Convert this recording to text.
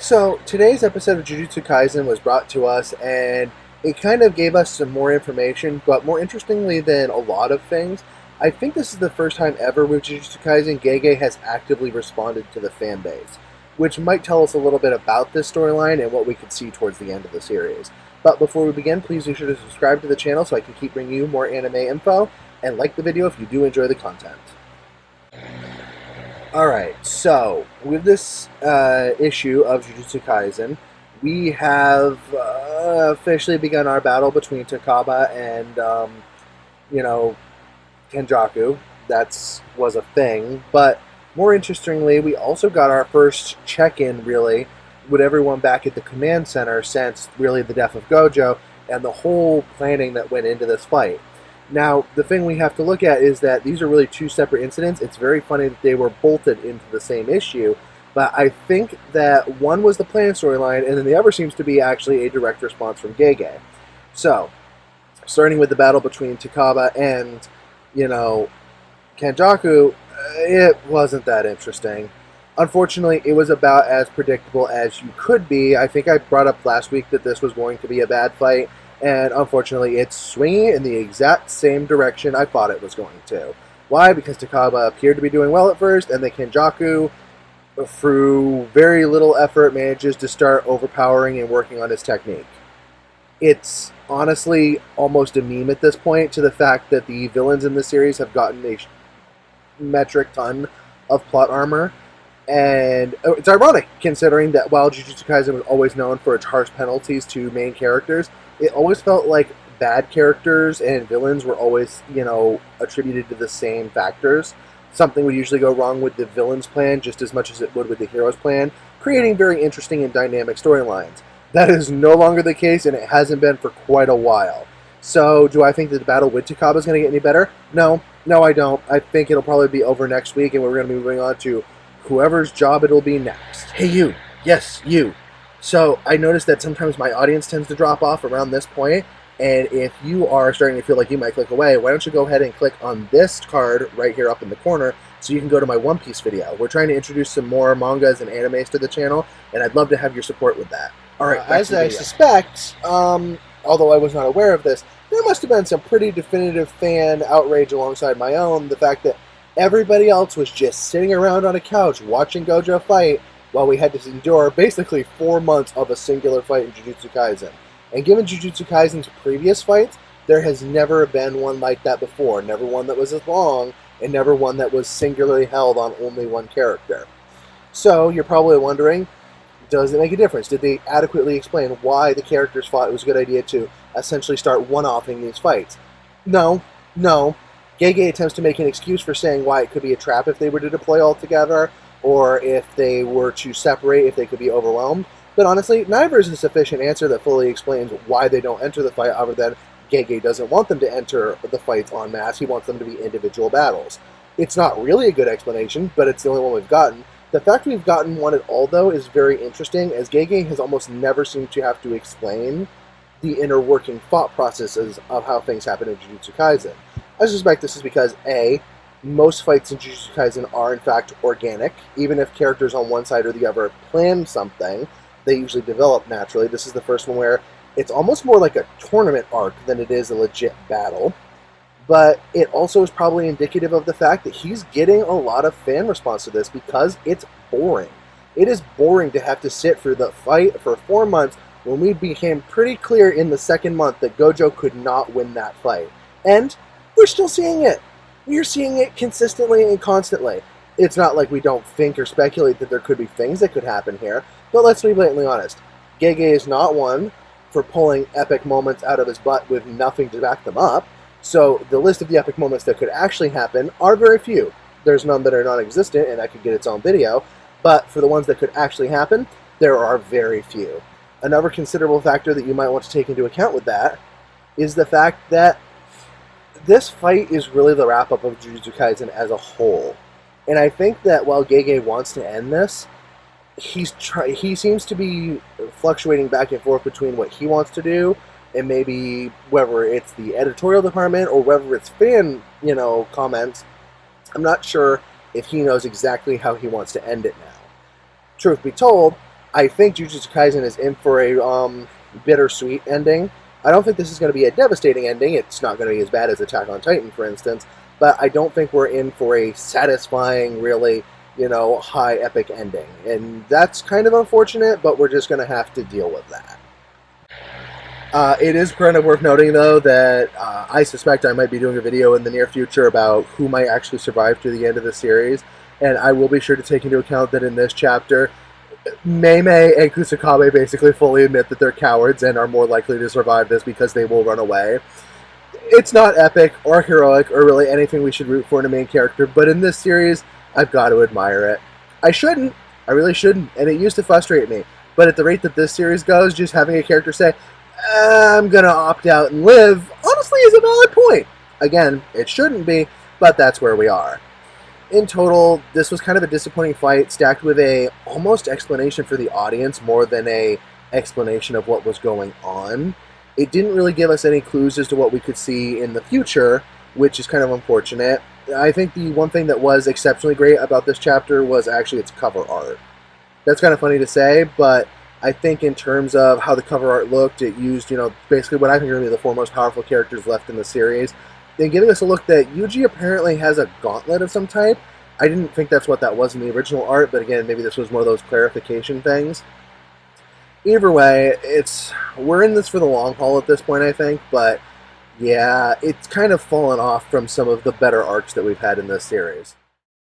So today's episode of Jujutsu Kaisen was brought to us, and it kind of gave us some more information. But more interestingly than a lot of things, I think this is the first time ever with Jujutsu Kaisen Gege has actively responded to the fan base, which might tell us a little bit about this storyline and what we could see towards the end of the series. But before we begin, please be sure to subscribe to the channel so I can keep bringing you more anime info, and like the video if you do enjoy the content. Alright, so with this issue of Jujutsu Kaisen, we have officially begun our battle between Takaba and, Kenjaku. That was a thing, but more interestingly, we also got our first check-in, really, with everyone back at the command center since, really, the death of Gojo and the whole planning that went into this fight. Now, the thing we have to look at is that these are really two separate incidents. It's very funny that they were bolted into the same issue, but I think that one was the planned storyline, and then the other seems to be actually a direct response from Gege. So, starting with the battle between Takaba and, Kenjaku, it wasn't that interesting. Unfortunately, it was about as predictable as you could be. I think I brought up last week that this was going to be a bad fight, and unfortunately, it's swinging in the exact same direction I thought it was going to. Why? Because Takaba appeared to be doing well at first, and then Kenjaku, through very little effort, manages to start overpowering and working on his technique. It's honestly almost a meme at this point, to the fact that the villains in the series have gotten a metric ton of plot armor. And it's ironic, considering that while Jujutsu Kaisen was always known for its harsh penalties to main characters, it always felt like bad characters and villains were always, attributed to the same factors. Something would usually go wrong with the villain's plan just as much as it would with the hero's plan, creating very interesting and dynamic storylines. That is no longer the case, and it hasn't been for quite a while. So, do I think that the battle with Takaba is going to get any better? No, I don't. I think it'll probably be over next week, and we're going to be moving on to whoever's job it'll be next. Hey, you. Yes, you. So, I noticed that sometimes my audience tends to drop off around this point, and if you are starting to feel like you might click away, why don't you go ahead and click on this card right here up in the corner so you can go to my One Piece video. We're trying to introduce some more mangas and animes to the channel, and I'd love to have your support with that. Alright, as I suspect, although I was not aware of this, there must have been some pretty definitive fan outrage alongside my own, the fact that everybody else was just sitting around on a couch watching Gojo fight while we had to endure basically 4 months of a singular fight in Jujutsu Kaisen. And given Jujutsu Kaisen's previous fights, there has never been one like that before. Never one that was as long, and never one that was singularly held on only one character. So, you're probably wondering, does it make a difference? Did they adequately explain why the characters thought it was a good idea to essentially start one-offing these fights? No. Gege attempts to make an excuse for saying why it could be a trap if they were to deploy all together, or if they were to separate, if they could be overwhelmed. But honestly, neither is a sufficient answer that fully explains why they don't enter the fight, other than Gege doesn't want them to enter the fights en masse. He wants them to be individual battles. It's not really a good explanation, but it's the only one we've gotten. The fact we've gotten one at all, though, is very interesting, as Gege has almost never seemed to have to explain the inner working thought processes of how things happen in Jujutsu Kaisen. I suspect this is because, A, most fights in Jujutsu Kaisen are in fact organic. Even if characters on one side or the other plan something, they usually develop naturally. This is the first one where it's almost more like a tournament arc than it is a legit battle. But it also is probably indicative of the fact that he's getting a lot of fan response to this because it's boring. It is boring to have to sit through the fight for 4 months when we became pretty clear in the second month that Gojo could not win that fight. And we're still seeing it. We're seeing it consistently and constantly. It's not like we don't think or speculate that there could be things that could happen here, but let's be blatantly honest. Gege is not one for pulling epic moments out of his butt with nothing to back them up, so the list of the epic moments that could actually happen are very few. There's none that are non-existent, and that could get its own video, but for the ones that could actually happen, there are very few. Another considerable factor that you might want to take into account with that is the fact that this fight is really the wrap-up of Jujutsu Kaisen as a whole. And I think that while Gege wants to end this, he seems to be fluctuating back and forth between what he wants to do and maybe whether it's the editorial department or whether it's fan, comments. I'm not sure if he knows exactly how he wants to end it now. Truth be told, I think Jujutsu Kaisen is in for a bittersweet ending. I don't think this is going to be a devastating ending. It's not going to be as bad as Attack on Titan, for instance, but I don't think we're in for a satisfying, really, high epic ending. And that's kind of unfortunate, but we're just going to have to deal with that. It is kind of worth noting, though, that I suspect I might be doing a video in the near future about who might actually survive to the end of the series, and I will be sure to take into account that in this chapter, Mei and Kusakabe basically fully admit that they're cowards and are more likely to survive this because they will run away. It's not epic or heroic or really anything we should root for in a main character, but in this series, I've got to admire it. I shouldn't. I really shouldn't, and it used to frustrate me. But at the rate that this series goes, just having a character say, I'm going to opt out and live, honestly is a valid point. Again, it shouldn't be, but that's where we are. In total, this was kind of a disappointing fight, stacked with a almost explanation for the audience more than a explanation of what was going on. It didn't really give us any clues as to what we could see in the future, which is kind of unfortunate. I think the one thing that was exceptionally great about this chapter was actually its cover art. That's kind of funny to say, but I think in terms of how the cover art looked, it used, basically what I think are going to be the four most powerful characters left in the series, and giving us a look that Yuji apparently has a gauntlet of some type. I didn't think that's what that was in the original art, but again, maybe this was one of those clarification things. Either way, we're in this for the long haul at this point, I think, but yeah, it's kind of fallen off from some of the better arcs that we've had in this series.